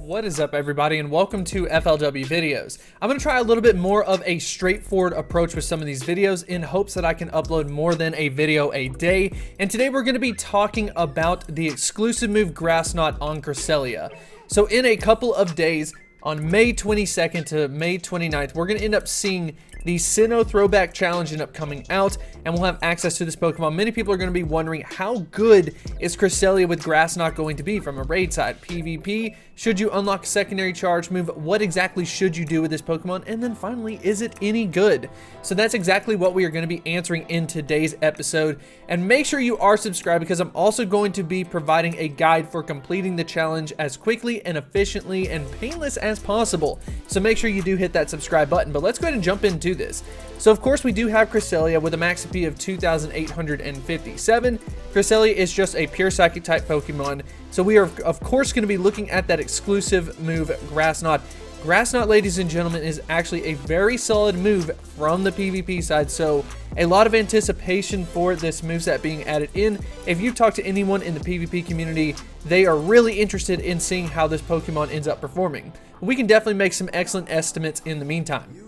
What is up, everybody, and welcome to FLW videos. I'm going to try a little bit more of a straightforward approach with some of these videos in hopes that I can upload more than a video a day. And today we're going to be talking about the exclusive move Grass Knot on Cresselia. So in a couple of days, on May 22nd to May 29th, we're going to end up seeing the Sinnoh Throwback Challenge end up coming out, and we'll have access to this Pokemon. Many people are going to be wondering, how good is Cresselia with Grass Knot going to be from a raid side? PvP? Should you unlock a secondary charge move? What exactly should you do with this Pokemon? And then finally, is it any good? So that's exactly what we are going to be answering in today's episode. And make sure you are subscribed, because I'm also going to be providing a guide for completing the challenge as quickly and efficiently and painless as possible. So make sure you do hit that subscribe button. But let's go ahead and jump into this. So of course we do have Cresselia with a max CP of 2,857. Cresselia is just a pure psychic type Pokemon. So we are of course going to be looking at that exclusive move Grass Knot. Grass Knot, ladies and gentlemen, is actually a very solid move from the PvP side, so a lot of anticipation for this moveset being added in. If you talk to anyone in the PvP community, they are really interested in seeing how this Pokemon ends up performing. We can definitely make some excellent estimates in the meantime.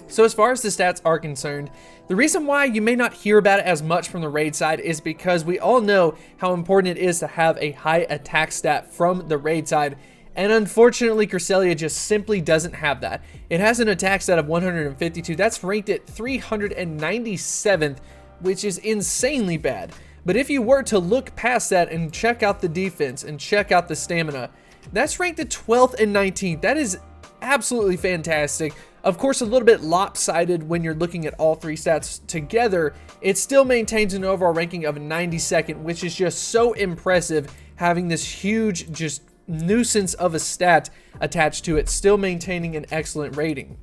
So as far as the stats are concerned, the reason why you may not hear about it as much from the raid side is because we all know how important it is to have a high attack stat from the raid side. And unfortunately, Cresselia just simply doesn't have that. It has an attack stat of 152. That's ranked at 397th, which is insanely bad. But if you were to look past that and check out the defense and check out the stamina, that's ranked at 12th and 19th. That is absolutely fantastic. Of course, a little bit lopsided when you're looking at all three stats together. It still maintains an overall ranking of 92nd, which is just so impressive, having this huge just nuisance of a stat attached to it, still maintaining an excellent rating.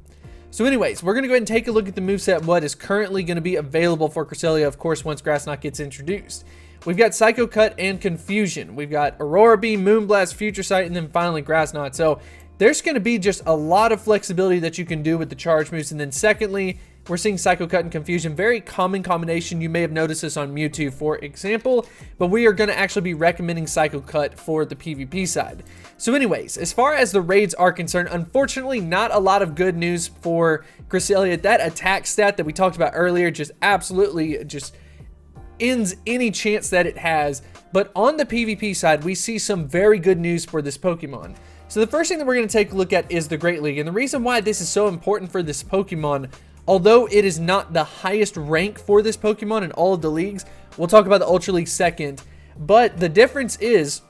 So anyways, we're going to go ahead and take a look at the moveset, what is currently going to be available for Cresselia, of course, once Grass Knot gets introduced. We've got Psycho Cut and Confusion. We've got Aurora Beam, Moonblast, Future Sight, and then finally Grass Knot. So there's going to be just a lot of flexibility that you can do with the charge moves. And then secondly, we're seeing Psycho Cut and Confusion. Very common combination. You may have noticed this on Mewtwo, for example, but we are going to actually be recommending Psycho Cut for the PvP side. So anyways, as far as the raids are concerned, unfortunately, not a lot of good news for Cresselia. That attack stat that we talked about earlier just absolutely just ends any chance that it has. But on the PvP side, we see some very good news for this Pokemon. So the first thing that we're going to take a look at is the Great League. And the reason why this is so important for this Pokemon, although it is not the highest rank for this Pokemon in all of the leagues, we'll talk about the Ultra League second, but the difference is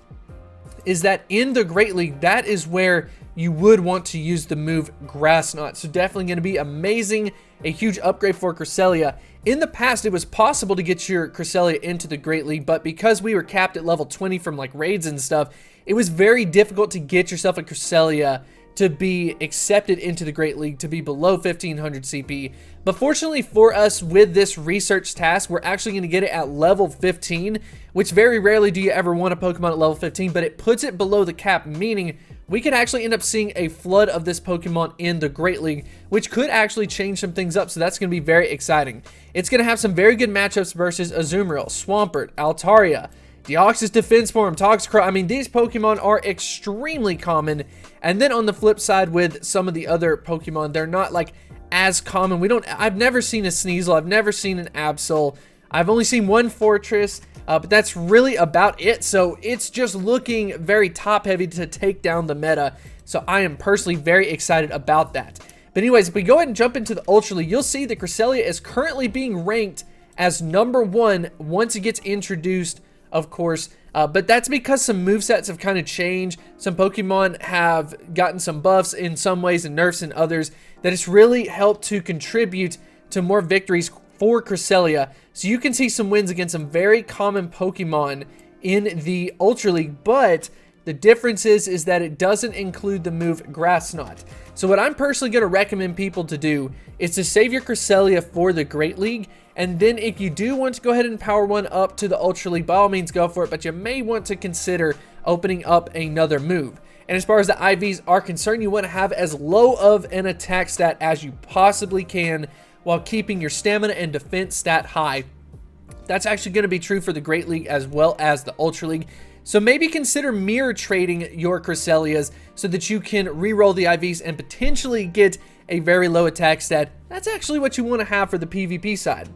that in the Great League, that is where you would want to use the move Grass Knot. So definitely going to be amazing, a huge upgrade for Cresselia. In the past, it was possible to get your Cresselia into the Great League, but because we were capped at level 20 from like raids and stuff, it was very difficult to get yourself a Cresselia to be accepted into the Great League, to be below 1500 CP. But fortunately for us, with this research task, we're actually going to get it at level 15, which very rarely do you ever want a Pokemon at level 15, but it puts it below the cap, meaning we could actually end up seeing a flood of this Pokemon in the Great League, which could actually change some things up, so that's going to be very exciting. It's going to have some very good matchups versus Azumarill, Swampert, Altaria, Deoxys Defense Form, Toxicroak. I mean, these Pokemon are extremely common. And then on the flip side with some of the other Pokemon, they're not like as common. I've never seen a Sneasel. I've never seen an Absol. I've only seen one Fortress, but that's really about it. So it's just looking very top heavy to take down the meta. So I am personally very excited about that. But anyways, if we go ahead and jump into the Ultra League, you'll see that Cresselia is currently being ranked as #1 once it gets introduced, of course, but that's because some movesets have kind of changed. Some Pokemon have gotten some buffs in some ways and nerfs in others that it's really helped to contribute to more victories for Cresselia. So you can see some wins against some very common Pokemon in the Ultra League, but the difference is that it doesn't include the move Grass Knot. So what I'm personally going to recommend people to do is to save your Cresselia for the Great League. And then if you do want to go ahead and power one up to the Ultra League, by all means go for it. But you may want to consider opening up another move. And as far as the IVs are concerned, you want to have as low of an attack stat as you possibly can while keeping your stamina and defense stat high. That's actually going to be true for the Great League as well as the Ultra League. So maybe consider mirror trading your Cresselias so that you can reroll the IVs and potentially get a very low attack stat. That's actually what you want to have for the PvP side.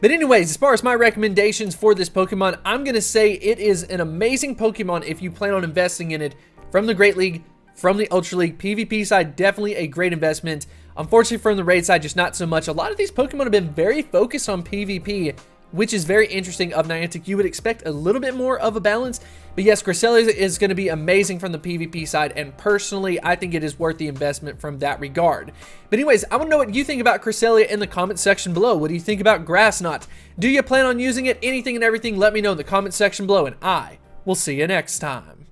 But anyways, as far as my recommendations for this Pokemon, I'm going to say it is an amazing Pokemon if you plan on investing in it from the Great League, from the Ultra League. PvP side, definitely a great investment. Unfortunately, from the raid side, just not so much. A lot of these Pokemon have been very focused on PvP, which is very interesting of Niantic. You would expect a little bit more of a balance. But yes, Cresselia is going to be amazing from the PvP side, and personally, I think it is worth the investment from that regard. But anyways, I want to know what you think about Cresselia in the comment section below. What do you think about Grass Knot? Do you plan on using it? Anything and everything, let me know in the comment section below, and I will see you next time.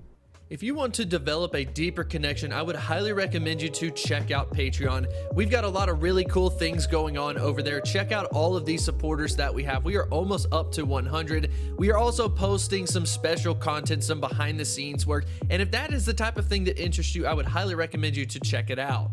If you want to develop a deeper connection, I would highly recommend you to check out Patreon. We've got a lot of really cool things going on over there. Check out all of these supporters that we have. We are almost up to 100. We are also posting some special content, some behind the scenes work. And if that is the type of thing that interests you, I would highly recommend you to check it out.